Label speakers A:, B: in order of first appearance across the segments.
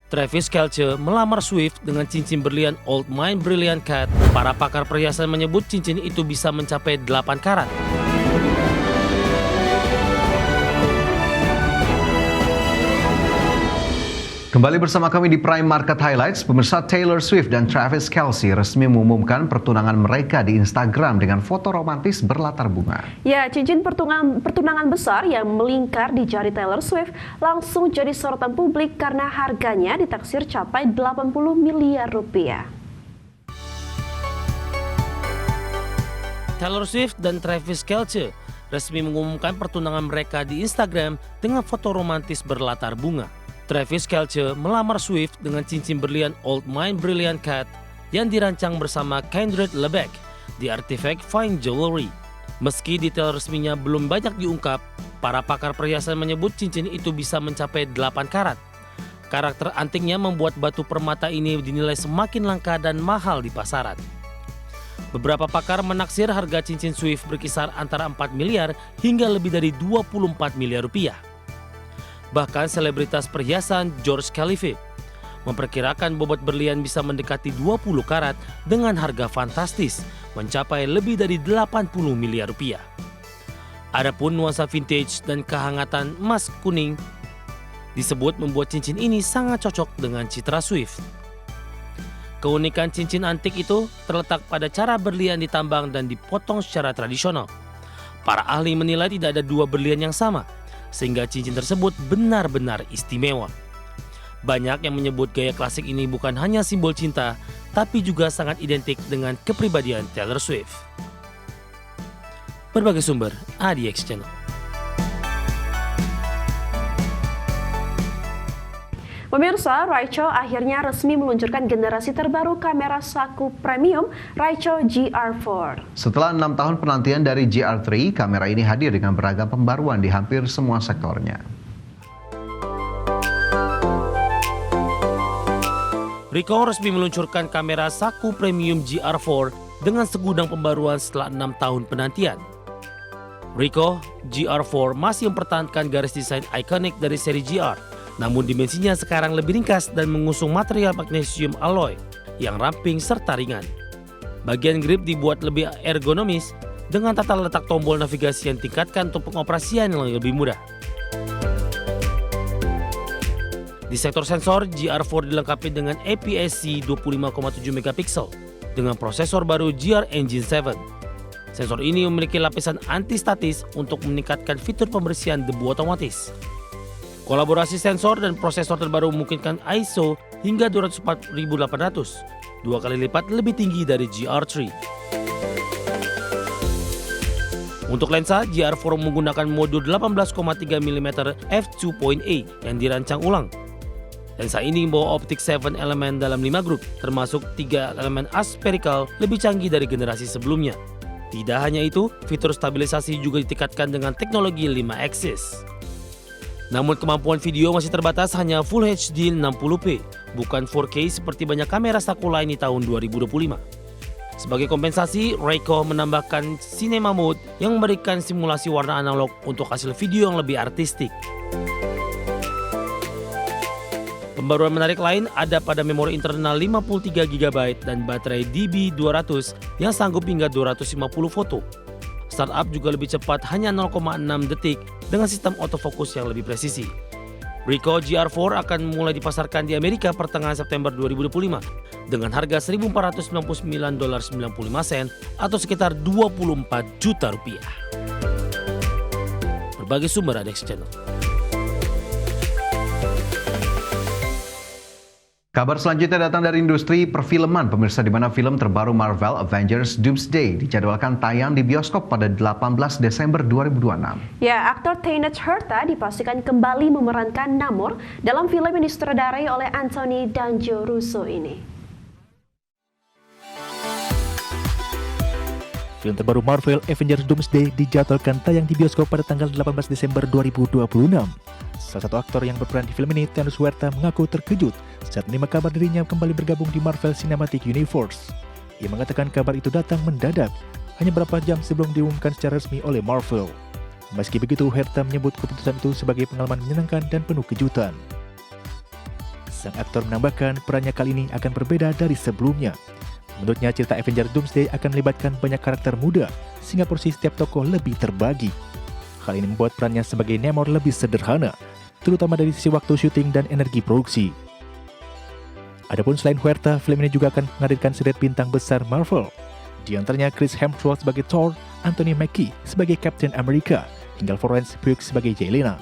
A: Travis Kelce melamar Swift dengan cincin berlian Old Mine Brilliant Cat. Para pakar perhiasan menyebut cincin itu bisa mencapai 8 karat.
B: Kembali bersama kami di Prime Market Highlights. Pemirsa, Taylor Swift dan Travis Kelce resmi mengumumkan pertunangan mereka di Instagram dengan foto romantis berlatar bunga.
C: Ya, cincin pertunangan besar yang melingkar di jari Taylor Swift langsung jadi sorotan publik karena harganya ditaksir capai 80 miliar rupiah.
A: Taylor Swift dan Travis Kelce resmi mengumumkan pertunangan mereka di Instagram dengan foto romantis berlatar bunga. Travis Kelce melamar Swift dengan cincin berlian Old Mine Brilliant Cat yang dirancang bersama Kindred Lebeck di Artifact Fine Jewelry. Meski detail resminya belum banyak diungkap, para pakar perhiasan menyebut cincin itu bisa mencapai 8 karat. Karakter antiknya membuat batu permata ini dinilai semakin langka dan mahal di pasaran. Beberapa pakar menaksir harga cincin Swift berkisar antara 4 miliar hingga lebih dari 24 miliar rupiah. Bahkan selebritas perhiasan George Khalifa memperkirakan bobot berlian bisa mendekati 20 karat dengan harga fantastis mencapai lebih dari 80 miliar rupiah. Adapun nuansa vintage dan kehangatan emas kuning disebut membuat cincin ini sangat cocok dengan citra Swift. Keunikan cincin antik itu terletak pada cara berlian ditambang dan dipotong secara tradisional. Para ahli menilai tidak ada dua berlian yang sama, sehingga cincin tersebut benar-benar istimewa. Banyak yang menyebut gaya klasik ini bukan hanya simbol cinta, tapi juga sangat identik dengan kepribadian Taylor Swift. Berbagai sumber, ADX Channel.
C: Pemirsa, Raico akhirnya resmi meluncurkan generasi terbaru kamera saku premium Raico GR4.
B: Setelah 6 tahun penantian dari GR3, kamera ini hadir dengan beragam pembaruan di hampir semua sektornya.
A: Ricoh resmi meluncurkan kamera saku premium GR4 dengan segudang pembaruan setelah 6 tahun penantian. Ricoh GR4 masih mempertahankan garis desain ikonik dari seri GR. Namun dimensinya sekarang lebih ringkas dan mengusung material magnesium alloy yang ramping serta ringan. Bagian grip dibuat lebih ergonomis dengan tata letak tombol navigasi yang tingkatkan untuk pengoperasian yang lebih mudah. Di sektor sensor, GR4 dilengkapi dengan APS-C 25,7 megapiksel dengan prosesor baru GR Engine 7. Sensor ini memiliki lapisan anti-statis untuk meningkatkan fitur pembersihan debu otomatis. Kolaborasi sensor dan prosesor terbaru memungkinkan ISO hingga 24800, 2 kali lipat lebih tinggi dari GR3. Untuk lensa, GR4 menggunakan modul 18,3 mm f2.8 yang dirancang ulang. Lensa ini membawa optik 7 elemen dalam 5 grup, termasuk 3 elemen aspherical lebih canggih dari generasi sebelumnya. Tidak hanya itu, fitur stabilisasi juga ditingkatkan dengan teknologi 5 axis. Namun kemampuan video masih terbatas hanya Full HD 60p, bukan 4K seperti banyak kamera saku lain di tahun 2025. Sebagai kompensasi, Ricoh menambahkan Cinema Mode yang memberikan simulasi warna analog untuk hasil video yang lebih artistik. Pembaruan menarik lain ada pada memori internal 53GB dan baterai DB200 yang sanggup hingga 250 foto. Startup juga lebih cepat hanya 0,6 detik dengan sistem autofocus yang lebih presisi. Ricoh GR4 akan mulai dipasarkan di Amerika pertengahan September 2025 dengan harga $1.499.95 atau sekitar 24 juta rupiah. Berbagai sumber ADX Channel.
B: Kabar selanjutnya datang dari industri perfilman, pemirsa, di mana film terbaru Marvel Avengers Doomsday dijadwalkan tayang di bioskop pada 18 Desember 2026.
C: Ya, aktor Tenoch Huerta dipastikan kembali memerankan Namor dalam film yang disutradarai oleh Anthony dan Joe Russo ini.
D: Film terbaru Marvel Avengers Doomsday dijadwalkan tayang di bioskop pada tanggal 18 Desember 2026. Salah satu aktor yang berperan di film ini, Tenoch Huerta, mengaku terkejut saat menerima kabar dirinya kembali bergabung di Marvel Cinematic Universe. Ia mengatakan kabar itu datang mendadak, hanya beberapa jam sebelum diumumkan secara resmi oleh Marvel. Meski begitu, Huerta menyebut keputusan itu sebagai pengalaman menyenangkan dan penuh kejutan. Sang aktor menambahkan perannya kali ini akan berbeda dari sebelumnya. Menurutnya cerita Avengers Doomsday akan melibatkan banyak karakter muda, sehingga porsi setiap tokoh lebih terbagi. Hal ini membuat perannya sebagai Namor lebih sederhana, terutama dari sisi waktu syuting dan energi produksi. Adapun selain Huerta, film ini juga akan menghadirkan seret bintang besar Marvel. Di antaranya Chris Hemsworth sebagai Thor, Anthony Mackie sebagai Captain America, hingga Florence Pugh sebagai Yelena.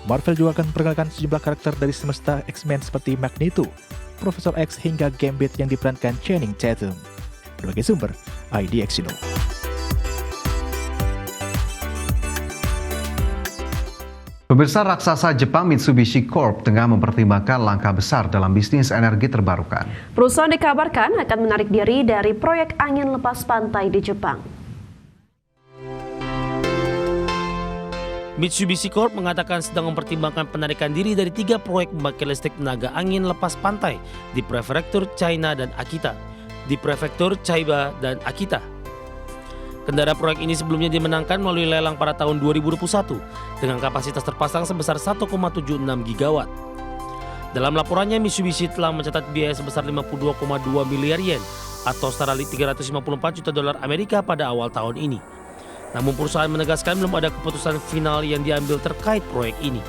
D: Marvel juga akan memperkenalkan sejumlah karakter dari semesta X-Men seperti Magneto, Profesor X hingga Gambit yang diperankan Channing Tatum. Berbagai sumber, IDXino.
B: Pemirsa, raksasa Jepang Mitsubishi Corp tengah mempertimbangkan langkah besar dalam bisnis energi terbarukan.
C: Perusahaan dikabarkan akan menarik diri dari proyek angin lepas pantai di Jepang.
A: Mitsubishi Corp mengatakan sedang mempertimbangkan penarikan diri dari 3 proyek pembangkit listrik tenaga angin lepas pantai di Prefektur China dan Akita, di Prefektur Chiba dan Akita. Kendara proyek ini sebelumnya dimenangkan melalui lelang pada tahun 2021 dengan kapasitas terpasang sebesar 1,76 gigawatt. Dalam laporannya, Mitsubishi telah mencatat biaya sebesar 52,2 miliar yen atau setara $354 juta Amerika pada awal tahun ini. Namun perusahaan menegaskan belum ada keputusan final yang diambil terkait proyek ini.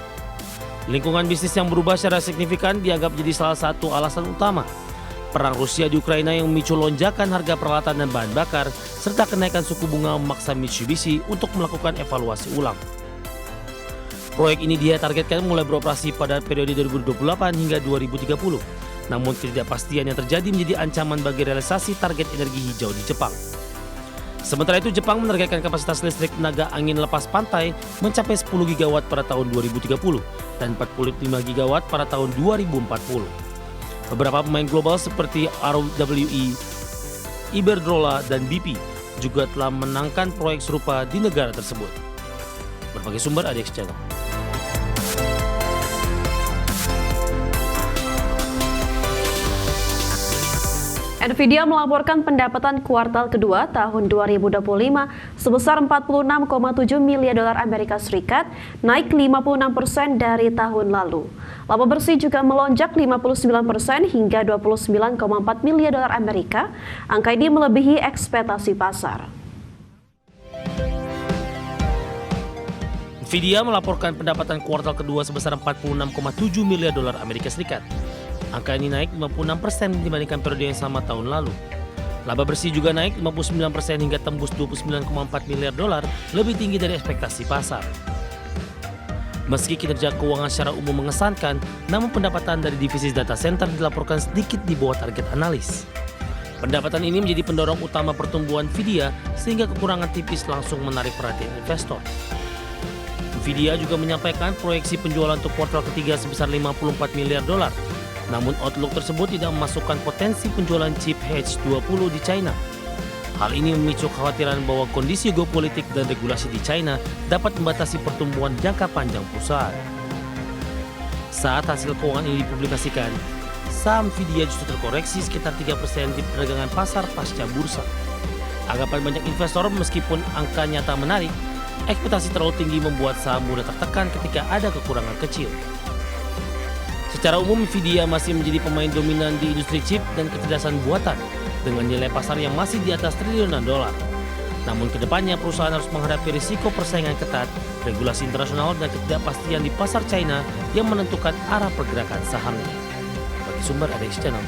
A: Lingkungan bisnis yang berubah secara signifikan dianggap jadi salah satu alasan utama. Perang Rusia di Ukraina yang memicu lonjakan harga peralatan dan bahan bakar, serta kenaikan suku bunga memaksa Mitsubishi untuk melakukan evaluasi ulang. Proyek ini dia targetkan mulai beroperasi pada periode 2028 hingga 2030. Namun ketidakpastian yang terjadi menjadi ancaman bagi realisasi target energi hijau di Jepang. Sementara itu, Jepang menargetkan kapasitas listrik tenaga angin lepas pantai mencapai 10 gigawatt pada tahun 2030 dan 45 gigawatt pada tahun 2040. Beberapa pemain global seperti RWE, Iberdrola, dan BP juga telah menangkan proyek serupa di negara tersebut. Berbagai sumber IDX Channel.
C: Nvidia melaporkan pendapatan kuartal kedua tahun 2025 sebesar 46,7 miliar dolar Amerika Serikat, naik 56% dari tahun lalu. Laba bersih juga melonjak 59% hingga 29,4 miliar dolar Amerika. Angka ini melebihi ekspektasi pasar.
A: Nvidia melaporkan pendapatan kuartal kedua sebesar 46,7 miliar dolar Amerika Serikat. Angka ini naik 56% dibandingkan periode yang sama tahun lalu. Laba bersih juga naik 59% hingga tembus 29,4 miliar dolar, lebih tinggi dari ekspektasi pasar. Meski kinerja keuangan secara umum mengesankan, namun pendapatan dari divisi data center dilaporkan sedikit di bawah target analis. Pendapatan ini menjadi pendorong utama pertumbuhan Nvidia, sehingga kekurangan tipis langsung menarik perhatian investor. Nvidia juga menyampaikan proyeksi penjualan untuk kuartal ketiga sebesar 54 miliar dolar. Namun outlook tersebut tidak memasukkan potensi penjualan chip H20 di China. Hal ini memicu kekhawatiran bahwa kondisi geopolitik dan regulasi di China dapat membatasi pertumbuhan jangka panjang perusahaan. Saat hasil keuangan ini dipublikasikan, saham Nvidia justru terkoreksi sekitar 3% di perdagangan pasar pasca bursa. Anggapan banyak investor meskipun angka nyata menarik, ekspektasi terlalu tinggi membuat saham mudah tertekan ketika ada kekurangan kecil. Secara umum, Nvidia masih menjadi pemain dominan di industri chip dan kecerdasan buatan dengan nilai pasar yang masih di atas triliunan dolar. Namun kedepannya perusahaan harus menghadapi risiko persaingan ketat, regulasi internasional dan ketidakpastian di pasar China yang menentukan arah pergerakan sahamnya. Bagi sumber IDX Channel.